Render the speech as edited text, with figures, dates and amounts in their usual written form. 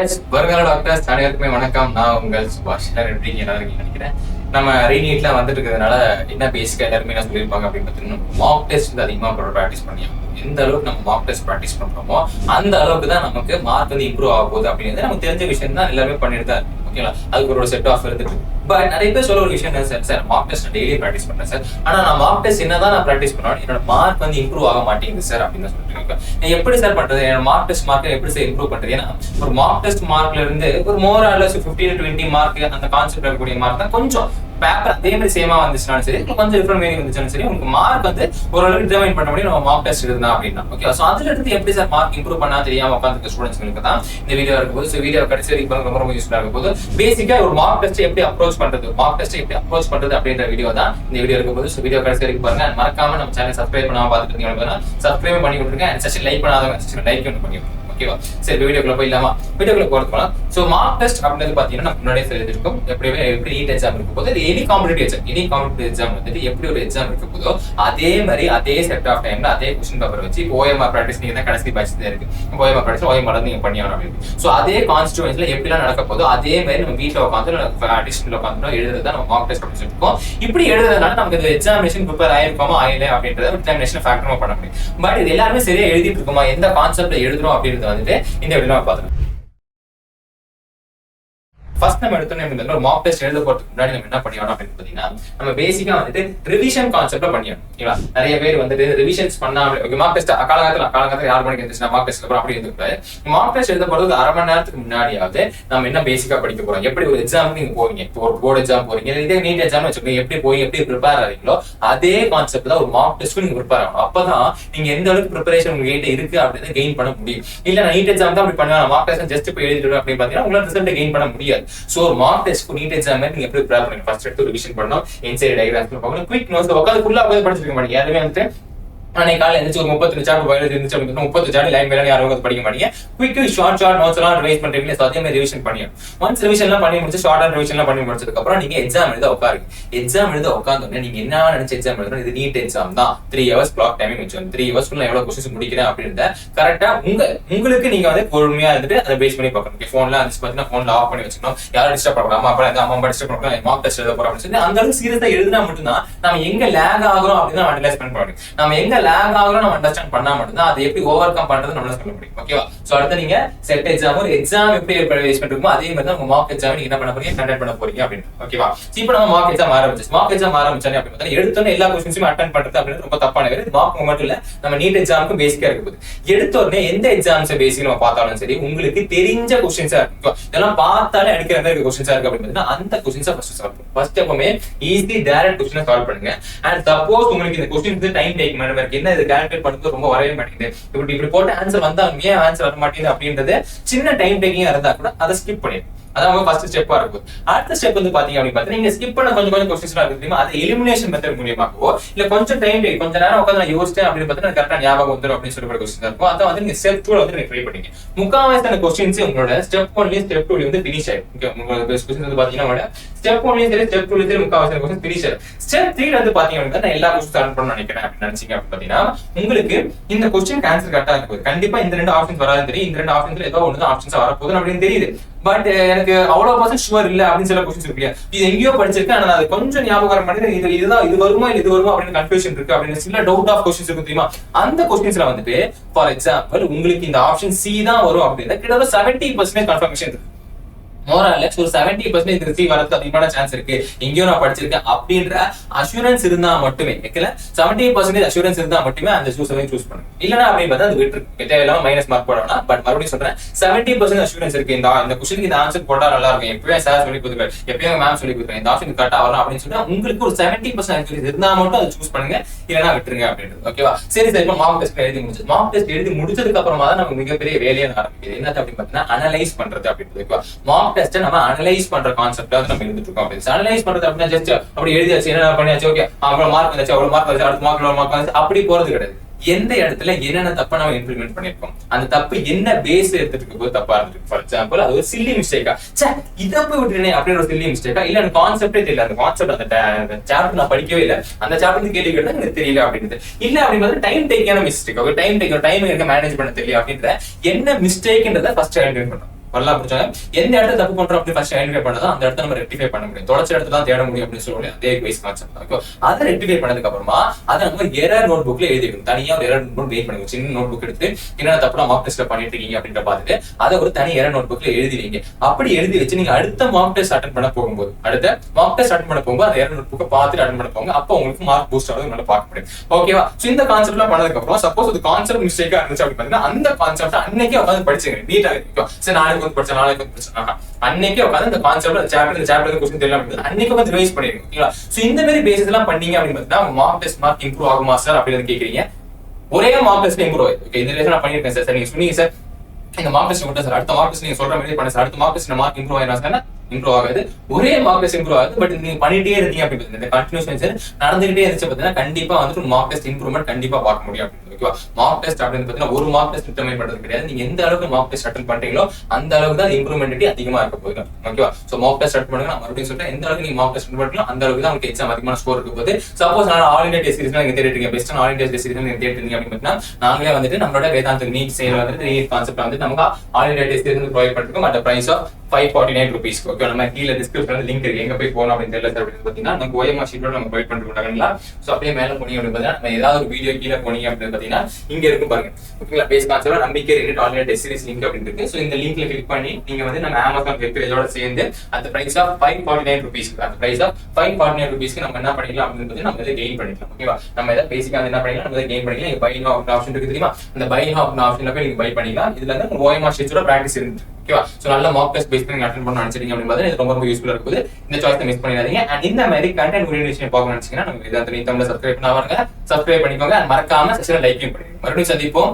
வருங்கால டாக்டர்ஸ் அனைவருக்குமே வணக்கம். நான் உங்கள் சுபாஷ். எல்லாரும் இருக்கீங்கன்னு நினைக்கிறேன். நம்ம ரீநீட்ல வந்துட்டு இருக்கிறதுனால என்ன பேசிக்கா எல்லாருமே என்ன சொல்லியிருப்பாங்க அப்படின்னு பார்த்தீங்கன்னா, மார்க் டெஸ்ட் வந்து அதிகமாக ப்ராக்டிஸ் பண்ணியாகும். எந்த அளவுக்கு நம்ம மார்க் டெஸ்ட் ப்ராக்டிஸ் பண்றோமோ அந்த அளவுக்கு தான் நமக்கு மார்க் வந்து இம்ப்ரூவ் ஆக போகுது அப்படிங்கிறது நமக்கு தெரிஞ்ச விஷயம் தான் எல்லாருமே பண்ணிட்டு தான் இருக்கு. ஓகேங்களா? அதுக்கு ஒரு செட் ஆஃப் இருந்துட்டு. பட் நிறைய பேர் சொல்ல ஒரு விஷயம் என்ன sir, mark test daily practice பண்றேன் சார், ஆனா நான் மார்க் டெஸ்ட் என்னதான் நான் ப்ராக்டிஸ் பண்ணாலும் என்னோட மார்க் வந்து இம்ப்ரூவ் ஆக மாட்டேங்குது சார் அப்படின்னு சொல்லிட்டு எப்படி சார் பண்றது? என்னோட மார்க் டெஸ்ட் மார்க் எப்படி சார் இம்ப்ரூவ் பண்றது? ஏன்னா ஒரு மார்க் டெஸ்ட் மார்க்ல இருந்து ஒரு மோர் ஆர்லஸ் 15 to 20 மார்க் அந்த கான்செப்ட் இருக்கக்கூடிய மார்க் தான் கொஞ்சம் பேப்பர் அதே மாதிரி சேமா வந்துச்சுனாலும் சரி, கொஞ்சம் டிஃபரெண்ட் மீனிங் வந்துச்சுனாலும் சரி, உங்களுக்கு மார்க் வந்து ஓரளவுக்கு டிட்டர்மைன் பண்ண முடியும் நம்ம மார்க் டெஸ்ட் இருந்தா அப்படின்னா. ஓகே, சோ அதுல இருந்து எப்படி சார் மார்க் இம்ப்ரூவ் பண்ணா தெரியாம உட்காந்துருக்க ஸ்டூடெண்ட்ஸ்களுக்கு தான் இந்த வீடியோ இருக்கும்போது, ஸோ வீடியோ கடைசி வரைக்கும் ரொம்ப ரொம்ப யூஸ்ஃபுல்லா இருக்கும் போது பேசிக்கா ஒரு மார்க் டெஸ்ட் எப்படி அப்ரோச் பண்றது, மார்க் டெஸ்ட் எப்படி அப்ரோச் பண்றது அப்படின்ற வீடியோ தான் இந்த வீடியோ இருக்கும்போது. ஸோ வீடியோ கடைசி வரைக்கும் பாருங்க. மறக்காம நம்ம சேனல் சப்ஸ்கிரைப் பண்ணாம பார்த்துட்டு இருந்தீங்கன்னா சப்ஸ்கிரைப் பண்ணி கொடுத்துருங்க. அண்ட் செஷன் லைக் பண்ணாதவங்க லைக் ஒன்று பண்ணி விட்டுருங்க. ஓகேவா? சரி, வீடியோக்குள்ள போயிடலாமா? வீடியோக்குள்ள போறதுக்கு சோ மார்க் டெஸ்ட் அப்படின்றது பாத்தீங்கன்னா நம்ம முன்னாடியே தெரிஞ்சிருக்கும். எப்படி நீட் எக்ஸாம் இருக்கும் போது எனி காம்படிட்டிவ் எக்ஸாம் வந்துட்டு எப்படி ஒரு எக்ஸாம் இருக்கும் போதோ அதே மாதிரி அதே செட் ஆஃப் டைம்ல அதே கொஸ்டின் பேப்பர் வச்சு ஓஎம்ஆர் பிராக்டிஸ் நீங்க தான் கடைசி பேட்ச் தான் இருக்கு. ஓஎம்ஆர் பிராக்டிஸ் ஓஎம்ஆர் நீங்க பண்ணி ஆகணும் அப்படின்னு. சோ அதே கான்ஸ்டிட்யூன்ஸ்ல எப்படிலாம் நடக்க போதோ அதே மாதிரி நம்ம வீட்டுல உட்காந்து அடிஷனல் உட்காந்து எழுதுறதா நம்ம மார்க் டெஸ்ட் அப்படின்னு சொல்லிருக்கோம். இப்படி எழுதுறதுனால நமக்கு இந்த எக்ஸாமினேஷன் ப்ரிப்பேர் ஆயிருக்கோமா ஆயில அப்படின்றத எக்ஸாமினேஷன் ஃபேக்டரமா பண்ண முடியும். பட் இது எல்லாருமே சரியா எழுதிட்டு இருக்கோமா, எந்த கான்செப்ட்ல எழுதுறோம் அப்படின்றது வந்துட்டு இந்த வீடியோ பார்த்துக்கலாம். ஃபர்ஸ்ட் நம்ம எடுத்தோம் ஒரு மார்க் டெஸ்ட் எழுத போறதுக்கு முன்னாடி நம்ம என்ன பண்ணிடணும் அப்படின்னு பாத்தீங்கன்னா, நம்ம பேசிக்கா வந்துட்டு ரிவிஷன் கான்செப்ட்ல பண்ணிடணும். ஓகேவா? நிறைய பேர் வந்துட்டு ரிவிஷன்ஸ் பண்ணாம மார்க் டெஸ்ட் காலகாலத்துல 6 மணிக்கு எழுந்துச்சு மார்க் டெஸ்ட் அப்புறம் அப்படி இருந்துக்கூடாது. மார்க் டெஸ்ட் எழுத போறது அரை மணி நேரத்துக்கு முன்னாடியாவது நம்ம என்ன பேசிக்கா படிக்க போறோம், எப்படி ஒரு எக்ஸாமுக்கு நீங்க போவீங்க, இப்போ ஒரு போர்டு எக்ஸாம் போறீங்க, இதே நீட் எக்ஸாம் வச்சுக்கோங்க, எப்படி போய் எப்படி ப்ரிப்பேர் ஆகிறீங்களோ அதே கான்செப்ட் தான் ஒரு மார்க் டெஸ்ட்க்கு நீங்க ப்ரிப்பேர் ஆகணும். அப்பதான் நீங்க எந்த அளவுக்கு ப்ரிப்பரேஷன் உங்ககிட்ட இருக்கு அப்படின்னு கெயின் பண்ண முடியும். இல்ல நான் நீட் எக்ஸாம் தான் அப்படி பண்ணுவேன், மார்க் டெஸ்ட் ஜஸ்ட் போய் எழுதிடுவேன் அப்படின்னு பாத்தீங்கன்னா உங்களால ரிசல்ட் கெயின் பண்ண முடியாது. சோ ஒரு மார்க் நீட் எக்ஸாம் நீங்க எப்படி ப்ரிப்பேர் பண்ணுங்க, ஃபர்ஸ்ட் எடுத்து ரிவிஷன் பண்ணனும், என்சைட் டயகிராம்ஸ் பார்க்கணும், குயிக் நோட்ஸ் உட்கார்ந்து ஃபுல்லா படிச்சிருக்க மாட்டீங்க. யாருமே வந்து அன்னைக்கு காலையில் இருந்துச்சு ஒரு 32 சாப்டர் பயாலஜி இருந்துச்சு அப்படின்னா 30 சாப்டர் லைன் மேலே யாரும் படிக்க மாட்டீங்க. குயிக் ஷார்ட் நோட்ஸ் எல்லாம் ரிவைஸ் பண்றீங்க. அதே மாதிரி ரிவிஷன் பண்ணியும் ஒன்ஸ் ரிவிஷன் எல்லாம் பண்ணி முடிச்சு ஷார்ட் அண்ட் ரிவிஷன் எல்லாம் பண்ணி முடிச்சதுக்கு அப்புறம் நீங்க எக்ஸாம் எழுத உட்காருங்க. எக்ஸாம் எழுத உட்காந்தோடனே நீங்க என்ன நினைச்ச எக்ஸாம் எழுதணும், இது நீட் எக்ஸாம் தான், 3 hours கிளாக் டைமிங் வச்சு 3 hours எவ்வளவு கொஸ்டின்ஸ் முடிக்கிறேன் அப்படின்றத கரெக்டா உங்களுக்கு நீங்க வந்து பொறுமையா இருந்துட்டு அதை பேஸ் பண்ணி பார்க்கணும். போன்ல இருந்துச்சு பாத்தீங்கன்னா போன்ல ஆஃப் பண்ணி வச்சுக்கணும், யாரும் டிஸ்டர்ப் பண்ணலாம், அம்மா டிஸ்டர்ப் பண்ணலாம், மார்க் டெஸ்ட் எழுத போறோம் அப்படின்னு சொல்லி அந்த அளவுக்கு சீரியஸா எழுதினா மட்டும்தான் நம்ம எங்க லேக் ஆகுறோம் அப்படின்னு அனலைஸ் பண்ண முடியும். நம்ம எங்க லேக் ஆகுறோம் நம்ம அண்டர்ஸ்டாண்ட் பண்ணா மட்டும்தான் அதை எப்படி ஓவர் கம் பண்றது நம்மளால சொல்ல முடியும். ஓகேவா? சோ அடுத்து நீங்க செட் எக்ஸாம் ஒரு எக்ஸாம் எப்படி பேஸ் பண்ணிருக்கோமோ அதே மாதிரி தான் உங்க மார்க் எக்ஸாம் நீங்க என்ன பண்ண போறீங்க, கண்டக்ட் பண்ண போறீங்க அப்படின்னு. ஓகேவா? இப்போ நம்ம மார்க் எக்ஸாம் ஆரம்பிச்சு அப்படின்னு எடுத்தோன்னே எல்லா கொஸ்டின்ஸும் அட்டெண்ட் பண்றது அப்படின்னு ரொம்ப தப்பான வேறு. மார்க் மட்டும் இல்ல, நம்ம நீட் எக்ஸாமுக்கு பேசிக்கா இருக்கு போது எடுத்தோடனே எந்த எக்ஸாம்ஸ் பேசிக் நம்ம பார்த்தாலும் சரி உங்களுக்கு தெரிஞ்ச கொஸ்டின்ஸா இருக்கு, இதெல்லாம் பார்த்தாலே அடிக்கிற மாதிரி கொஸ்டின்ஸா இருக்கு அப்படின்னு அந்த கொஸ்டின்ஸை ஃபர்ஸ்ட் சால்வ் பண்ணுங்க. ஃபர்ஸ்ட் எப்பவுமே ஈஸி டைரக்ட் கொஸ்டினை சால்வ் பண்ணுங்க. அண்ட் சப்போஸ் உங்களுக்கு இந்த கொஸ்டின் டைம் டேக் மேடம் இருக்கு, என்ன இது கால்குலேட் பண்ணுறது ரொம்ப வரைய மாட்டேங்குது, இப்படி போட்டு ஆன்சர் வந்தா ஏன் ஆன்சர் வர மாட்டேங்குது அப்படின்றது சின்ன டைம் டேக்கிங்கா இருந்தா கூட அதை ஸ்கிப் பண்ணிடுங்க. அதான் ஃபர்ஸ்ட் ஸ்டெப்பா இருக்கும். அடுத்த ஸ்டெப் வந்து பாத்தீங்க அப்படின்னு பார்த்தா நீங்க ஸ்கிப் பண்ண கொஞ்சம் கொஸ்டின்ஸ் இருக்கு, அது எலிமினேஷன் மெத்தட் மூலியமாகவோ இல்ல கொஞ்சம் டைம் டேக் கொஞ்ச நேரம் உட்காந்து நான் யோசிச்சேன் அப்படின்னு பார்த்தா கரெக்டா ஞாபகம் வந்துடும் அப்படின்னு சொல்லி கொஸ்டின் இருக்கும். அதை வந்து நீங்க ஸ்டெப் 2 வந்து ட்ரை பண்ணீங்க. முக்காவாசி கொஸ்டின்ஸ் உங்களோட ஸ்டெப் 1லயும் ஸ்டெப் 2லயும் வந்து ஃபினிஷ் ஆயிடும். உங்களோட கொஸ்டின் வந்து பாத்தீங்கன்னா ஸ்டெப் 1லயும் சரி ஸ்டெப் 2லயும் சரி முக்காவாசி கொஸ்டின் ஃபினிஷ் ஆயிடும். ஸ்டெப் 3 வந்து பாத்தீங்க அப்படின்னா நான் எல்லா கொஸ்டின் சால்வ் பண்ணணும்னு நினைக்கிறேன் அப்படின்னு நினைச்சீங்க அப்படின்னு பாத்தீங்கன்னா உங்களுக்கு இந்த கொஸ்டின் ஆன்சர் கரெக்டா இருக்கும். கண்டிப்பா இந்த 2 ஆப்ஷன்ஸ் வராது தெரியும், இந்த 2 ஆப்ஷன்ஸ்ல ஏதோ ஒன்று ஆப்ஷன்ஸ் வரப்போகுது அப்படின்னு தெரியுது. பட் எனக்கு அவ்வளவு ஷுவர் இல்ல அப்படின்னு சில கொஸ்டின்ஸ் இருக்கு. இது எங்கேயோ படிச்சிருக்கேன், ஆனா அது கொஞ்சம் ஞாபகம் பண்ணி இது வருமா இல்ல இது வருமா அப்படின்னு கன்ஃபியூஷன் இருக்கு அப்படின்னு சில டவுட் ஆஃப் கொஸ்டின்ஸ் இருக்கு தெரியுமா. அந்த கொஸ்டின்ஸ்ல வந்துட்டு ஃபார் எக்ஸாம்பிள் உங்களுக்கு இந்த ஆப்ஷன் சி தான் வரும் அப்படின்னா கிட்டத்தட்ட 70% கன்ஃபர்மேஷன் இருக்கு. மோரல்லஸ் ஒரு 70% ரிசீவ் வரதுக்கு அதிகமான சான்ஸ் இருக்கு, எங்கேயோ நான் படிச்சிருக்கேன் அப்படின்ற அஷூரன்ஸ் இருந்தா மட்டுமே 70% அஷூரன்ஸ் இருந்தா மட்டுமே அந்த சூஸ் பண்ணுங்க. இல்லனா அப்படின்னு பார்த்தா அது விட்டு தேவையில்லாம மைனஸ் மார்க் போடணும். பட் மறுபடியும் சொல்றேன், 70% அஷூரன்ஸ் இருக்கு, இந்த கொஸ்டினுக்கு இந்த ஆன்சர் போட்டா நல்லா இருக்கும், எப்பயும் சார் சொல்லி கொடுத்துருக்காரு, எப்பயும் மேம் சொல்லி கொடுத்துருக்காங்க, இந்த ஆப்ஷன் கரெக்டா வரலாம் அப்படின்னு சொன்னா உங்களுக்கு ஒரு 70% இருந்தா மட்டும் அதை சூஸ் பண்ணுங்க, இல்லனா விட்டுருங்க அப்படின்றது. ஓகேவா? சரி சார், இப்போ மார்க் டெஸ்ட் எழுதி முடிச்சு மார்க் டெஸ்ட் எழுதி முடிச்சதுக்கு அப்புறமா தான் நமக்கு மிகப்பெரிய வேலையை ஆரம்பிக்குது. என்ன அப்படின்னு பார்த்தீங்கன்னா அனலைஸ் பண்றது அப்படின்றது. மார்க் டெஸ்ட் நம்ம அனலைஸ் பண்ற கான்செப்ட் நம்ம எழுதிட்டு இருக்கோம். அனலைஸ் பண்றது அப்படின்னா ஜஸ்ட் அப்படி எழுதியாச்சு, என்ன பண்ணியாச்சு, ஓகே அவ்வளவு மார்க் வந்துச்சு, அவ்வளவு மார்க் வந்துச்சு, அடுத்த மார்க் மார்க் வந்துச்சு, அப்படி போறது கிடையாது. எந்த இடத்துல என்னென்ன தப்பா நம்ம இம்ப்ளிமெண்ட் பண்ணிருக்கோம், அந்த தப்பு என்ன பேஸ் எடுத்துட்டு போது தப்பா இருந்திருக்கு. ஃபார் எக்ஸாம்பிள் அது ஒரு சில்லி மிஸ்டேக்கா, இதை போய் விட்டுறேன் அப்படின்னு ஒரு சில்லி மிஸ்டேக்கா, இல்ல எனக்கு கான்செப்டே தெரியல, அந்த கான்செப்ட் அந்த சாப்டர் நான் படிக்கவே இல்லை, அந்த சாப்டர் கேள்வி கேட்டா எனக்கு தெரியல அப்படின்றது. இல்ல அப்படின்னு டைம் டேக்கான மிஸ்டேக், டைம் மேனேஜ் பண்ண தெரியல அப்படின்ற என்ன மிஸ்டேக்ன்றத ஃபர்ஸ்ட் ஐடென்டிஃபை பண்ணணும். வரலாம் முடிச்சாங்க எந்த இடத்துல தப்பு பண்றோம் அப்படி ஃபர்ஸ்ட் ஐடென்டிஃபை பண்ணதா அந்த இடத்த நம்ம ரெக்டிஃபை பண்ண முடியும். தொலைச்ச இடத்துல தான் தேட முடியும் அப்படின்னு சொல்லி அதே பேஸ் கான்செப்ட். ஓகே, அதை ரெக்டிஃபை பண்ணதுக்கு அப்புறமா அதை நம்ம எரர் நோட் புக்ல எழுதிக்கணும். தனியா ஒரு எரர் நோட் வெயிட் பண்ணுங்க. சின்ன நோட் புக் எடுத்து என்னென்ன தப்புலாம் மார்க் டெஸ்ட்ல பண்ணிட்டு இருக்கீங்க அப்படின்ற பார்த்துட்டு அதை ஒரு தனி எரர் நோட் புக்ல எழுதி வைங்க. அப்படி எழுதி வச்சு நீங்க அடுத்த மார்க் டெஸ்ட் அட்டன் பண்ண போகும்போது அந்த எரர் நோட் புக்கை பார்த்துட்டு அட்டன் பண்ண போங்க. அப்போ உங்களுக்கு மார்க் பூஸ்ட் ஆகுது நல்லா பார்க்க முடியும். ஓகேவா? சோ இந்த கான்செப்ட்லாம் பண்ணதுக்கு அப்புறம் சப்போஸ் அது கான்செப்ட் மிஸ்டேக்கா இருந்துச்சு அப்படின்னு பாத்தீங்கன்னா அந்த கான்செப்ட் அன்னைக்கே உட்காந்து படிச்சுங்க. நீட்டா இருக்கும். சரி நாளைக்கு வந்து படிச்சேன் அன்னைக்கே உட்காந்து அந்த கான்செப்ட் சாப்டர் கொஸ்டின் தெரியல அப்படின்னு அன்னைக்கு வந்து ரிவைஸ் பண்ணிருக்கீங்க. ஓகேவா? சோ இந்த மாதிரி பேசிஸ் எல்லாம் பண்ணீங்க அப்படின்னு பாத்தீங்கன்னா மார்க் டெஸ்ட் மார்க் இம்ப்ரூவ் ஆகுமா சார் அப்படின்னு கேக்குறீங்க. ஒரே மார்க் டெஸ்ட் இம்ப்ரூவ் ஆகுது. ஓகே, இந்த ரிலேஷன் நான் பண்ணிருக்கேன் சார். நீங்க சொன்னீங்க சார் இந்த மார்க் டெஸ்ட் மட்டும் சார் அடுத்த மார்க் டெஸ்ட் நீங்க சொல்ற மாதிரி பண்ண சார் அடுத்த மார்க் டெஸ்ட் மார்க் இம்ப்ரூவ் ஆயிரும் சார் இம்ப்ரூவ் ஆகாது. ஒரே மார்க் டெஸ்ட் இம்ப்ரூவ் ஆகுது. பட் நீங்க பண்ணிட்டே இருக்கீங்க அப்படின்னு இந்த கண்டினியூஷன் நடந்துகிட்டே இருந்துச்சு பாத்தீங்கன்னா கண்டிப்பா வந்துட்டு மார்க் டெஸ்ட் இம்ப்ரூவ்மெண்ட் கண்டிப்பா பார்க்க முடியும் அப்படின்னு. ஓகேவா? மார்க் டெஸ்ட் அப்படின்னு பாத்தீங்கன்னா ஒரு மார்க் டெஸ்ட் டிட்டர்மைன் பண்றது கிடையாது. நீங்க எந்த அளவுக்கு மார்க் டெஸ்ட் அட்டெண்ட் பண்றீங்களோ அந்த அளவுக்கு தான் இம்ப்ரூவ்மெண்ட் அதிகமா இருக்க போகுது. ஓகேவா? சோ மார்க் டெஸ்ட் அட்டெண்ட் பண்ணுங்க. நான் மறுபடியும் சொல்றேன், எந்த அளவுக்கு நீங்க மார்க் டெஸ்ட் அட்டெண்ட் பண்ணீங்களோ அந்த அளவுக்கு தான் உங்களுக்கு எக்ஸாம் அதிகமான ஸ்கோர் இருக்க போகுது. சப்போஸ் நான் ஆல் இந்தியா டெஸ்ட் சீரிஸ் நீங்க தேடிட்டீங்க, best all India test series நீங்க தேடிட்டீங்க அப்படின்னு நாங்களே வந்துட்டு நம்மளோட வேதாந்த நீட் சேல் வந்துட்டு நீட் கான்செப்ட் வந்து நமக்கு all India test series provide பண்ணிருக்கோம். At price of 549 rupees. Okay, நம்ம கீழ டிஸ்கிரிப்ஷன்ல லிங்க் இருக்கு. எங்க போய் போகணும் அப்படின்னு தெரியல சார் அப்படின்னு பாத்தீங்கன்னா நம்ம OMR ஷீட்டோட நம்ம ப்ரொவைட் பண்ணிருக்கோம்ங்களா. சோ அப்படியே மேல போனீங்க அப்படின்னு பாத்தீங்கன்னா நம்ம ஏதாவது ஒரு வீடியோ கீழ போனீங்க அப்படின்னு பாத்தீங்கன்னா இங்க இருக்கும் பாருங்க. ஓகேங்களா? பேஸ் கான்செப்ட் நம்பிக்கை ரெண்டு all India test series link அப்படின்னு இருக்கு. சோ இந்த லிங்க்ல கிளிக் பண்ணி நீங்க வந்து நம்ம Amazon வெப் பேஜோட சேர்ந்து அந்த பிரைஸ் ஆஃப் 549 rupees அந்த பிரைஸ் ஆஃப் 549 rupeesக்கு நம்ம என்ன பண்ணிக்கலாம் அப்படின்னு நம்ம இதை கெயின் பண்ணிக்கலாம். ஓகேவா? நம்ம இதை பேசிக்கா என்ன பண்ணிக்கலாம், நம்ம இதை கெயின் பண்ணிக்கலாம். இங்க பை நவ ஆப்ஷன் இருக்கு தெரியுமா? அந்த பை நவ ஆப்ஷன்ல போய் நீங்க பை பண்ணிக்கலாம். இதுல இருந்து OMR ஷீட்டோட பிராக்டிஸ் இருக்கு. ஓகேவா? சோ நல்ல மார்க் டெஸ்ட் பேஸ் பண்ணி அட்டெண்ட் பண்ண நினைச்சீங்க அப்படின்னு இது ரொம்ப யூஸ்ஃபுல்லா இருக்குது. இந்த சாய்ஸ் மிஸ் பண்ணிடாதீங்க. அண்ட் இந்த மாதிரி கண்டென்ட் ஓரியன்டேஷன் பார்க்க நினைச்சீங்கன்னா நம்ம வேதாந்த நீட் தமிழ்ல சப்ஸ்கிரைப் பண்ணாம சப்ஸ்கிரைப் பண்ணிக்கோங்க. மறக்காம செஷனை லைக் பண்ணிடுங்க. மறுபடியும் சந்திப்போம்.